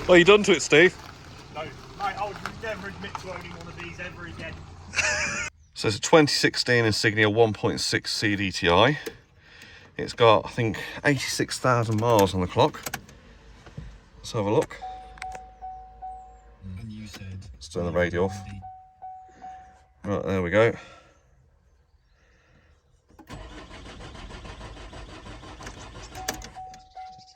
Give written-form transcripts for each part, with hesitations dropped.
What are you done to it, Steve? No, mate, I would never admit to owning one of these ever again. So it's a 2016 Insignia 1.6 CDTI. It's got, I think, 86,000 miles on the clock. Let's have a look. And you said... Let's turn the radio off. Right, there we go.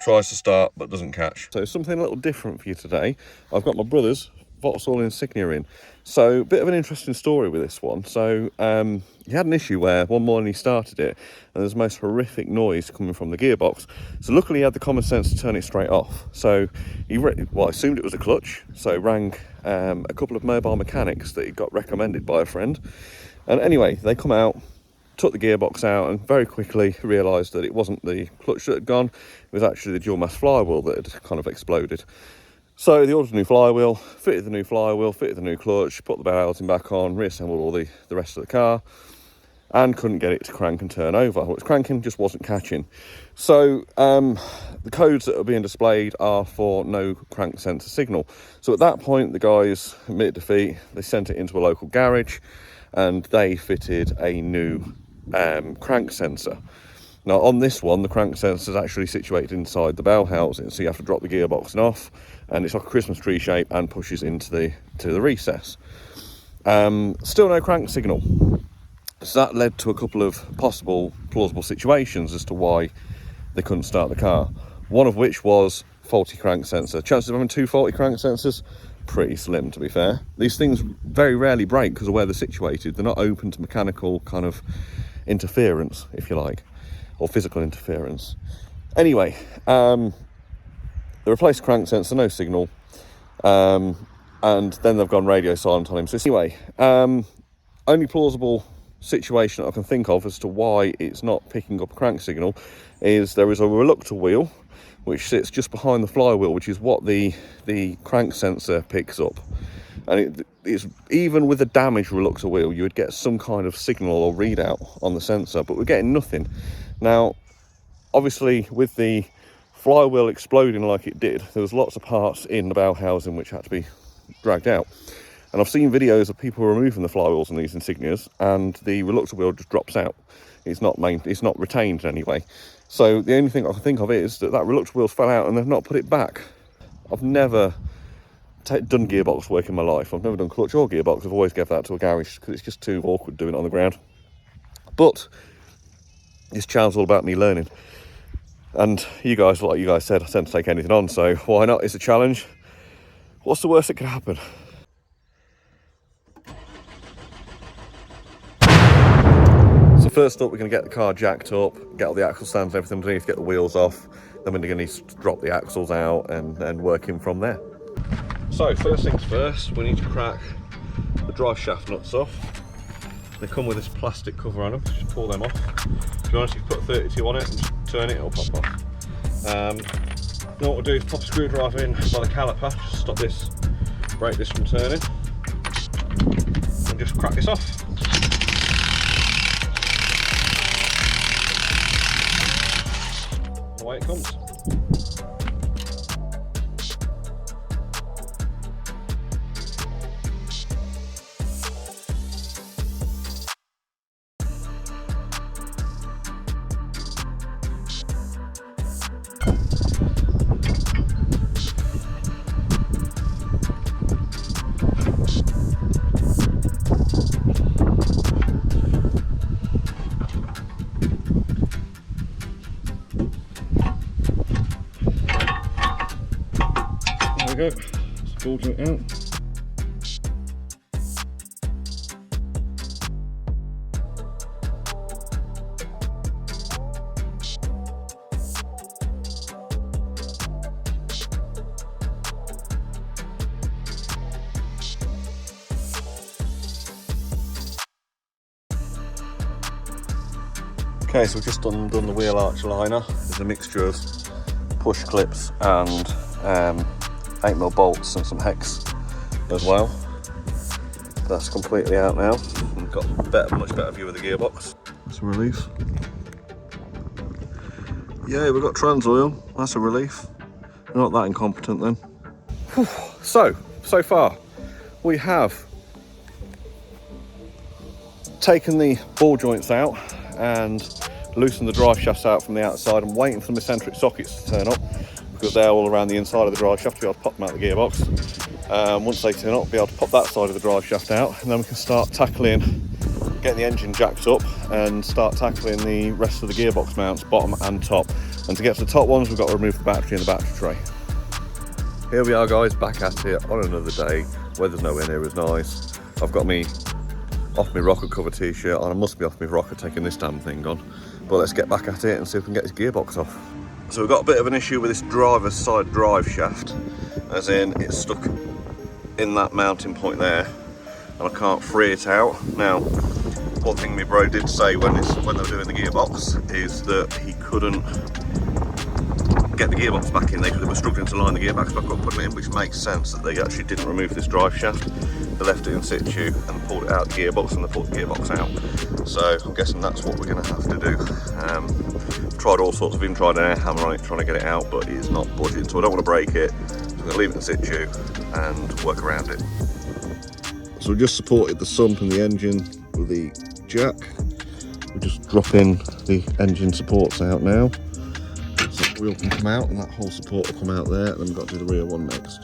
Tries to start but doesn't catch. So something a little different for you today. I've got my brother's Vauxhall Insignia in. So a bit of an interesting story with this one. So he had an issue where one morning he started it and there's the most horrific noise coming from the gearbox. So luckily he had the common sense to turn it straight off. So he assumed it was a clutch. So rang a couple of mobile mechanics that he got recommended by a friend. And anyway, they come out, took the gearbox out, and very quickly realised that it wasn't the clutch that had gone, it was actually the dual mass flywheel that had kind of exploded. So they ordered a new flywheel, fitted the new flywheel, fitted the new clutch, put the bell housing back on, reassembled all the rest of the car, and couldn't get it to crank and turn over. Well, it was cranking, just wasn't catching. So the codes that are being displayed are for no crank sensor signal. So at that point, the guys admitted defeat, they sent it into a local garage, and they fitted a new crank sensor. Now on this one, the crank sensor is actually situated inside the bell housing, so you have to drop the gearbox off, and it's like a Christmas tree shape and pushes into the recess. Still no crank signal. So that led to a couple of possible plausible situations as to why they couldn't start the car. One of which was faulty crank sensor. Chances of having two faulty crank sensors, pretty slim, to be fair. These things very rarely break because of where they're situated. They're not open to mechanical kind of interference, if you like, or physical interference. Anyway, they replaced the crank sensor, no signal, and then they've gone radio silent on him. So anyway, only plausible situation I can think of as to why it's not picking up a crank signal is there is a reluctor wheel which sits just behind the flywheel, which is what the crank sensor picks up. And it's even with a damaged reluctor wheel, you would get some kind of signal or readout on the sensor, but we're getting nothing. Now, obviously, with the flywheel exploding like it did, there was lots of parts in the bell housing which had to be dragged out. And I've seen videos of people removing the flywheels on these Insignias, and the reluctor wheel just drops out. It's not retained in any way. So the only thing I can think of is that reluctor wheel's fell out and they've not put it back. I've never done gearbox work in my life. I've never done clutch or gearbox. I've always gave that to a garage because it's just too awkward doing it on the ground. But this channel's all about me learning. And you guys, like you guys said, I tend to take anything on, so why not? It's a challenge. What's the worst that could happen? So first up, we're going to get the car jacked up, get all the axle stands and everything underneath, get the wheels off. Then we're going to need to drop the axles out and work in from there. So first things first, we need to crack the drive shaft nuts off. They come with this plastic cover on them, just pull them off. To be honest, you put 32 on it and just turn it, it'll pop off. Now what we'll do is pop a screwdriver in by the caliper, just stop this, break this from turning, and just crack this off. Away it comes. There we go, it's ball joint out. Okay, so we've just done the wheel arch liner. There's a mixture of push clips and 8mm bolts and some hex as well. That's completely out now. We've got a much better view of the gearbox. That's a relief. Yeah, we've got trans oil. That's a relief. We're not that incompetent then. So far we have taken the ball joints out and loosened the drive shafts out from the outside. I'm waiting for the eccentric sockets to turn up because they're all around the inside of the drive shaft to be able to pop them out of the gearbox. Once they turn up, we'll be able to pop that side of the drive shaft out, and then we can start tackling getting the engine jacked up and start tackling the rest of the gearbox mounts, bottom and top. And to get to the top ones, we've got to remove the battery and the battery tray. Here we are, guys, back at it on another day. Weather's nowhere near as nice. I've got me off my rocker cover t-shirt and I must be off my rocker taking this damn thing on. But let's get back at it and see if we can get this gearbox off. So we've got a bit of an issue with this driver's side drive shaft, as in it's stuck in that mounting point there and I can't free it out. Now, one thing my bro did say when they were doing the gearbox is that he couldn't get the gearbox back in. They were struggling to line the gearbox back up, putting it in, which makes sense that they actually didn't remove this drive shaft. They left it in situ and pulled it out of the gearbox, and they pulled the gearbox out. So I'm guessing that's what we're going to have to do. Tried all sorts of even tried an air hammer on it, trying to get it out, but it's not budging, so I don't want to break it. So I'm going to leave it in situ and work around it. So we just supported the sump and the engine with the jack. We're just dropping the engine supports out now. So the wheel can come out and that whole support will come out there, and then we've got to do the rear one next.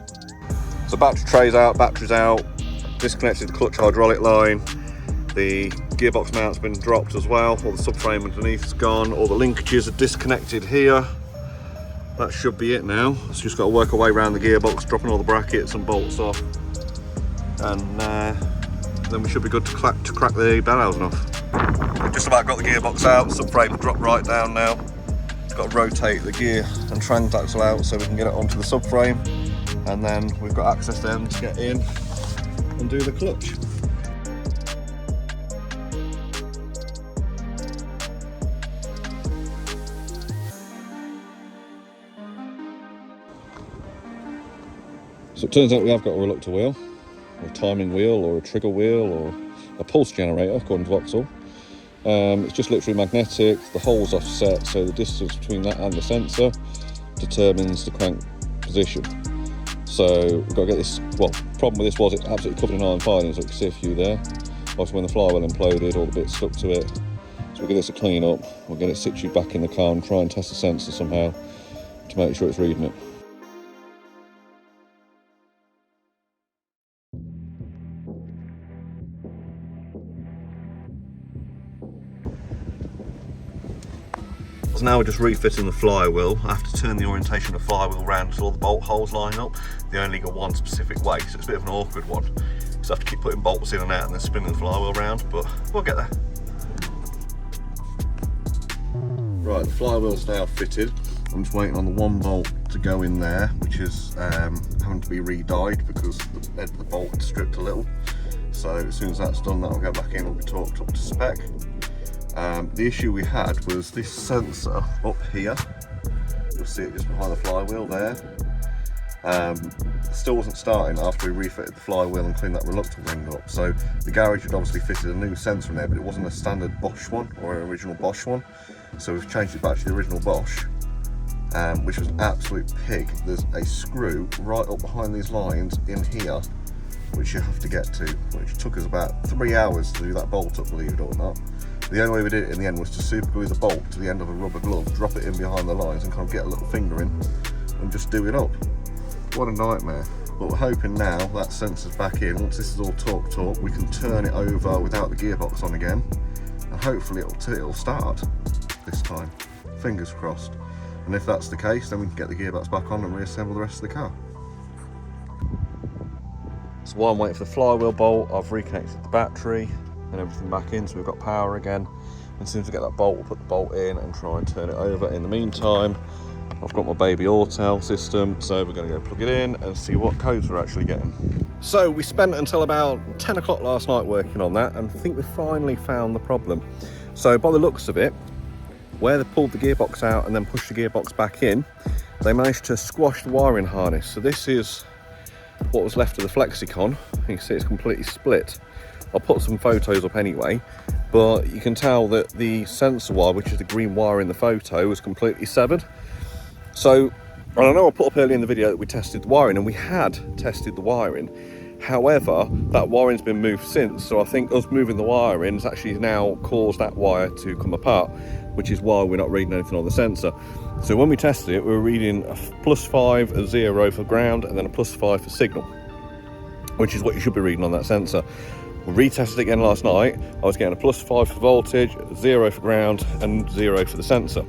So battery tray's out, battery's out, disconnected the clutch hydraulic line, the gearbox mount's been dropped as well, all the subframe underneath is gone, all the linkages are disconnected here. That should be it now. So just got to work our way around the gearbox, dropping all the brackets and bolts off, and then we should be good to crack the bell housing off. We've just about got the gearbox out, the subframe's dropped right down now. Just got to rotate the gear and transaxle out so we can get it onto the subframe, and then we've got access then to get in and do the clutch. So it turns out we have got a reluctor wheel, or a timing wheel, or a trigger wheel, or a pulse generator, according to Vauxhall. It's just literally magnetic, the hole's offset, so the distance between that and the sensor determines the crank position. So we've got to get this, well, problem with this was it's absolutely covered in iron filings, so you can see a few there. Obviously when the flywheel imploded, all the bits stuck to it. So we'll give this a clean up, we'll get it situated back in the car and try and test the sensor somehow to make sure it's reading it. So now we're just refitting the flywheel. I have to turn the orientation of the flywheel around so all the bolt holes line up. They only go one specific way, so it's a bit of an awkward one. So I have to keep putting bolts in and out and then spinning the flywheel around, but we'll get there. Right, the flywheel's now fitted. I'm just waiting on the one bolt to go in there, which is having to be re-dyed because the head of the bolt stripped a little. So as soon as that's done, that'll go back in, it'll be torqued up to spec. The issue we had was this sensor up here. You'll see it just behind the flywheel there. Still wasn't starting after we refitted the flywheel and cleaned that reluctor ring up. So the garage had obviously fitted a new sensor in there, but it wasn't a standard Bosch one or an original Bosch one. So we've changed it back to the original Bosch, which was an absolute pig. There's a screw right up behind these lines in here, which you have to get to, which took us about 3 hours to do that bolt up, believe it or not. The only way we did it in the end was to super glue the bolt to the end of a rubber glove, drop it in behind the lines and kind of get a little finger in and just do it up. What a nightmare. But we're hoping now that sensor's back in. Once this is all torqued up, we can turn it over without the gearbox on again, and hopefully it'll start this time. Fingers crossed. And if that's the case, then we can get the gearbox back on and reassemble the rest of the car. So while I'm waiting for the flywheel bolt, I've reconnected the battery and everything back in, so we've got power again. And as soon as we get that bolt, we'll put the bolt in and try and turn it over. In the meantime, I've got my baby Autel system, so we're going to go plug it in and see what codes we're actually getting. So we spent until about 10 o'clock last night working on that, and I think we finally found the problem. So by the looks of it, where they pulled the gearbox out and then pushed the gearbox back in, they managed to squash the wiring harness. So this is what was left of the Flexicon. You can see it's completely split. I'll put some photos up anyway, but you can tell that the sensor wire, which is the green wire in the photo, was completely severed. So And I know I put up earlier in the video that we tested the wiring, and we had tested the wiring. However, that wiring's been moved since, so I think us moving the wiring has actually now caused that wire to come apart, which is why we're not reading anything on the sensor. So when we tested it, we were reading a +5, a 0 for ground, and then a +5 for signal, which is what you should be reading on that sensor. We retested it again last night. I was getting a +5 for voltage, 0 for ground, and 0 for the sensor,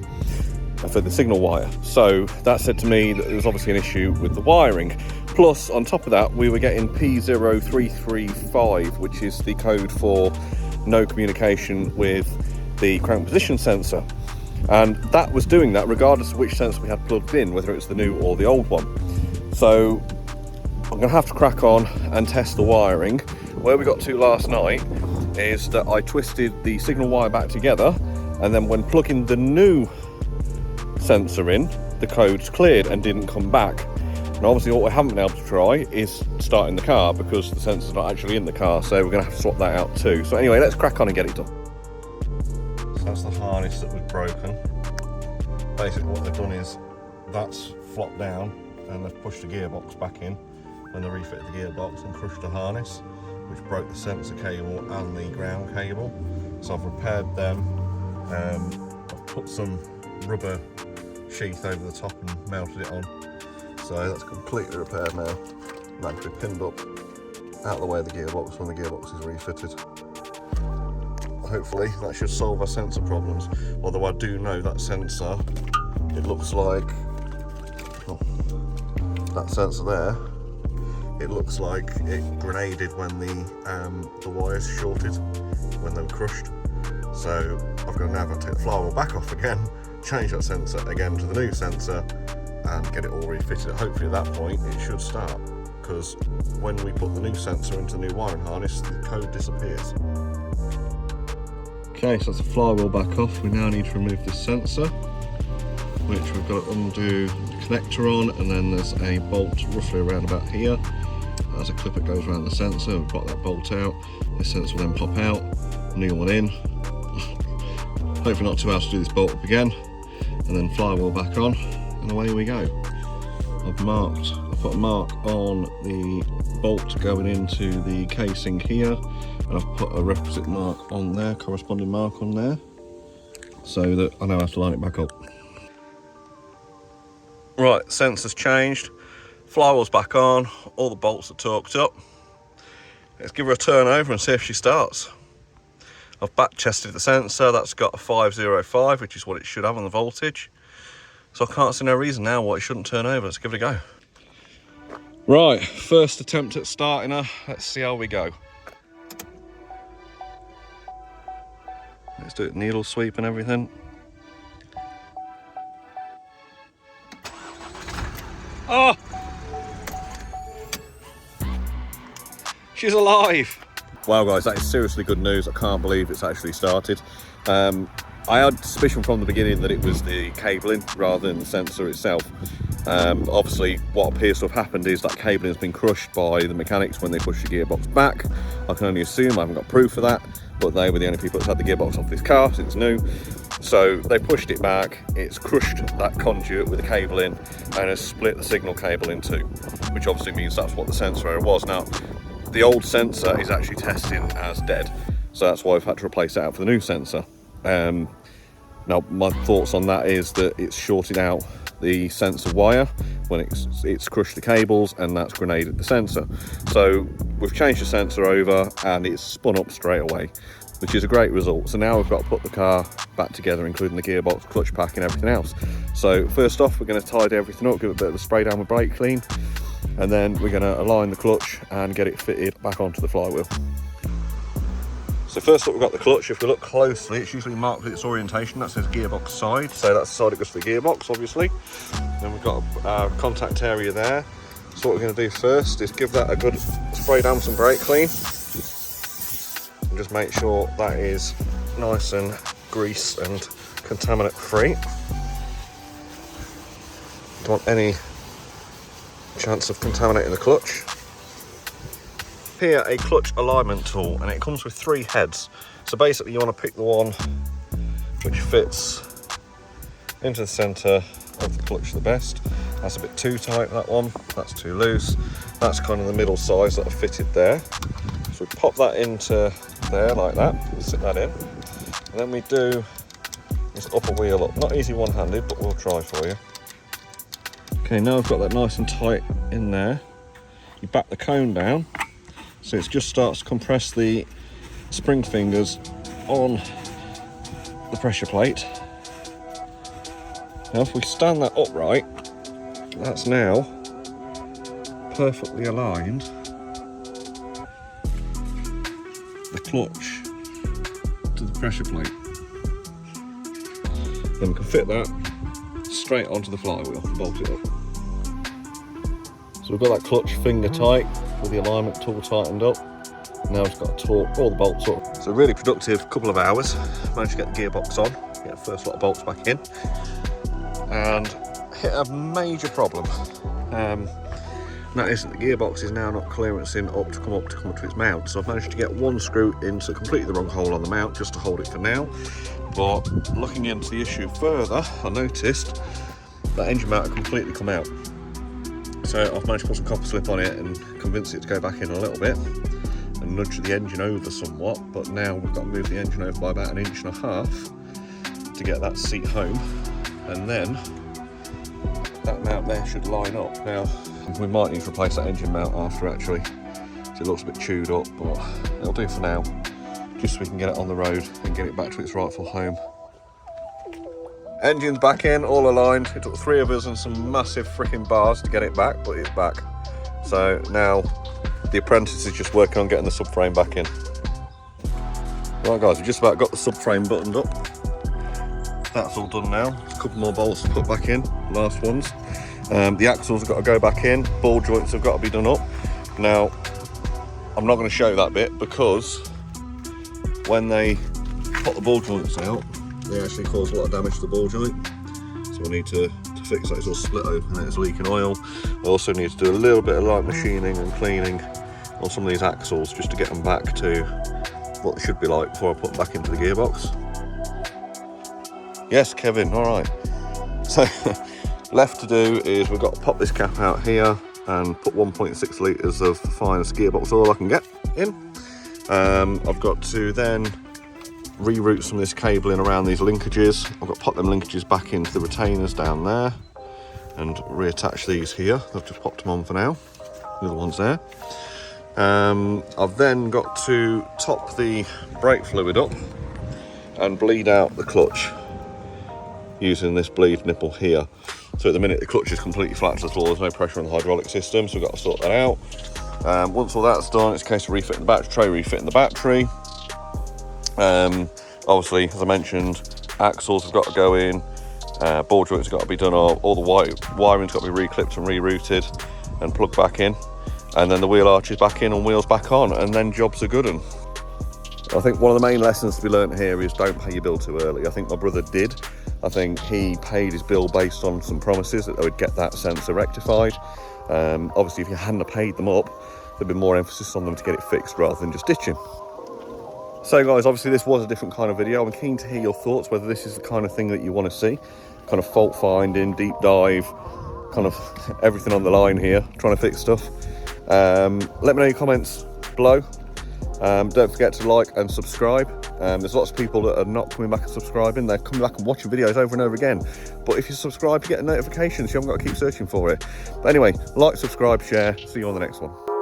for the signal wire. So that said to me that there was obviously an issue with the wiring. Plus, on top of that, we were getting P0335, which is the code for no communication with the crank position sensor. And that was doing that regardless of which sensor we had plugged in, whether it was the new or the old one. So I'm going to have to crack on and test the wiring. Where we got to last night is that I twisted the signal wire back together, and then when plugging the new sensor in, the code's cleared and didn't come back. And obviously what we haven't been able to try is starting the car because the sensor's not actually in the car, so we're going to have to swap that out too. So anyway, let's crack on and get it done. So that's the harness that was broken. Basically what they've done is that's flopped down and they've pushed the gearbox back in when they refitted the gearbox and crushed the harness, which broke the sensor cable and the ground cable. So I've repaired them. I've put some rubber sheath over the top and melted it on. So that's completely repaired now. That can be pinned up out of the way of the gearbox when the gearbox is refitted. Hopefully that should solve our sensor problems. Although I do know that sensor, it looks like, oh, that sensor there, it looks like it grenaded when the wires shorted when they were crushed. So I've now got to take the flywheel back off again, change that sensor again to the new sensor and get it all refitted. Hopefully at that point it should start, because when we put the new sensor into the new wiring harness, the code disappears. Okay, so that's the flywheel back off. We now need to remove this sensor, which we've got to undo the connector on, and then there's a bolt roughly around about here. There's a clip that goes around the sensor. We've got that bolt out. This sensor will then pop out, new one in. Hopefully not too hard to do this bolt up again, and then flywheel back on, and away we go. I've put a mark on the bolt going into the casing here, and I've put a requisite mark on there, corresponding mark on there, so that I know how to line it back up. Right, sensor's changed, flywheel's back on, all the bolts are torqued up. Let's give her a turn over and see if she starts. I've back tested the sensor, that's got a 505, which is what it should have on the voltage. So I can't see no reason now why it shouldn't turn over. Let's give it a go. Right, first attempt at starting her. Let's see how we go. Let's do it needle sweep and everything. Oh! She's alive! Wow guys, that is seriously good news. I can't believe it's actually started. I had suspicion from the beginning that it was the cabling rather than the sensor itself. Obviously what appears to have happened is that cabling has been crushed by the mechanics when they pushed the gearbox back. I can only assume, I haven't got proof of that, but they were the only people that had the gearbox off this car since new. So they pushed it back, it's crushed that conduit with the cable in and has split the signal cable in two, which obviously means that's what the sensor error was. Now, the old sensor is actually testing as dead, so that's why I've had to replace it out for the new sensor. Now my thoughts on that is that it's shorted out the sensor wire when it's crushed the cables, and that's grenaded the sensor. So we've changed the sensor over and it's spun up straight away, which is a great result. So now we've got to put the car back together, including the gearbox, clutch pack and everything else. So first off, we're going to tidy everything up, give it a bit of a spray down with brake clean, and then we're going to align the clutch and get it fitted back onto the flywheel. So first up, we've got the clutch. If we look closely, it's usually marked with its orientation. That says gearbox side, so that's the side it goes to the gearbox, obviously. Then we've got our contact area there. So what we're going to do first is give that a good spray down with some brake clean, and just make sure that is nice and grease and contaminant free. Don't want any chance of contaminating the clutch. Here, a clutch alignment tool, and it comes with 3 heads. So basically you want to pick the one which fits into the centre of the clutch the best. That's a bit too tight, that one. That's too loose. That's kind of the middle size that I fitted there. So we pop that into there like that. We'll sit that in. And then we do this upper wheel up. Not easy one-handed, but we'll try for you. Okay, now I've got that nice and tight in there. You back the cone down, so it just starts to compress the spring fingers on the pressure plate. Now if we stand that upright, that's now perfectly aligned the clutch to the pressure plate. Then we can fit that straight onto the flywheel and bolt it up. So we've got that clutch finger tight with the alignment tool tightened up. Now we've got to torque all the bolts up. So really productive couple of hours. Managed to get the gearbox on, get the first lot of bolts back in, and hit a major problem. And that is that the gearbox is now not clearancing up to come to its mount. So I've managed to get one screw into completely the wrong hole on the mount just to hold it for now. But looking into the issue further, I noticed that engine mount had completely come out. So I've managed to put some copper slip on it and convince it to go back in a little bit and nudge the engine over somewhat, but now we've got to move the engine over by about 1.5 inches to get that seat home, and then that mount there should line up. Now we might need to replace that engine mount after actually, so it looks a bit chewed up, but it'll do for now, just so we can get it on the road and get it back to its rightful home. Engine's back in, all aligned. It took 3 of us and some massive freaking bars to get it back, but it's back. So now the apprentice is just working on getting the subframe back in. Right guys, we've just about got the subframe buttoned up. That's all done now. There's a couple more bolts to put back in, last ones. The axles have got to go back in, ball joints have got to be done up. Now, I'm not going to show that bit because when they put the ball joints out, they actually cause a lot of damage to the ball joint. So we need to fix that. It's all split open and it's leaking oil. I also need to do a little bit of light machining and cleaning on some of these axles just to get them back to what they should be like before I put them back into the gearbox. Yes, Kevin, all right. So left to do is we've got to pop this cap out here and put 1.6 litres of the finest gearbox oil I can get in. I've got to then reroute some of this cabling around these linkages. I've got to pop them linkages back into the retainers down there and reattach these here. I've just popped them on for now, the other one's there. I've then got to top the brake fluid up and bleed out the clutch using this bleed nipple here. So at the minute the clutch is completely flat to the floor, there's no pressure on the hydraulic system, so we've got to sort that out. Once all that's done, it's a case of refitting the battery, refitting the battery. Obviously, as I mentioned, axles have got to go in, ball joints have got to be done up, all the wiring's got to be reclipped and rerouted and plugged back in, and then the wheel arches back in and wheels back on, and then jobs are good. And I think one of the main lessons to be learnt here is don't pay your bill too early. I think my brother did. I think he paid his bill based on some promises that they would get that sensor rectified. Obviously, if you hadn't paid them up, there'd be more emphasis on them to get it fixed rather than just ditching. So guys, obviously this was a different kind of video. I'm keen to hear your thoughts, whether this is the kind of thing that you want to see, kind of fault finding, deep dive, kind of everything on the line here, trying to fix stuff. Let me know your comments below. Don't forget to like and subscribe. There's lots of people that are not coming back and subscribing. They're coming back and watching videos over and over again. But if you subscribe, you get a notification, so you haven't got to keep searching for it. But anyway, like, subscribe, share. See you on the next one.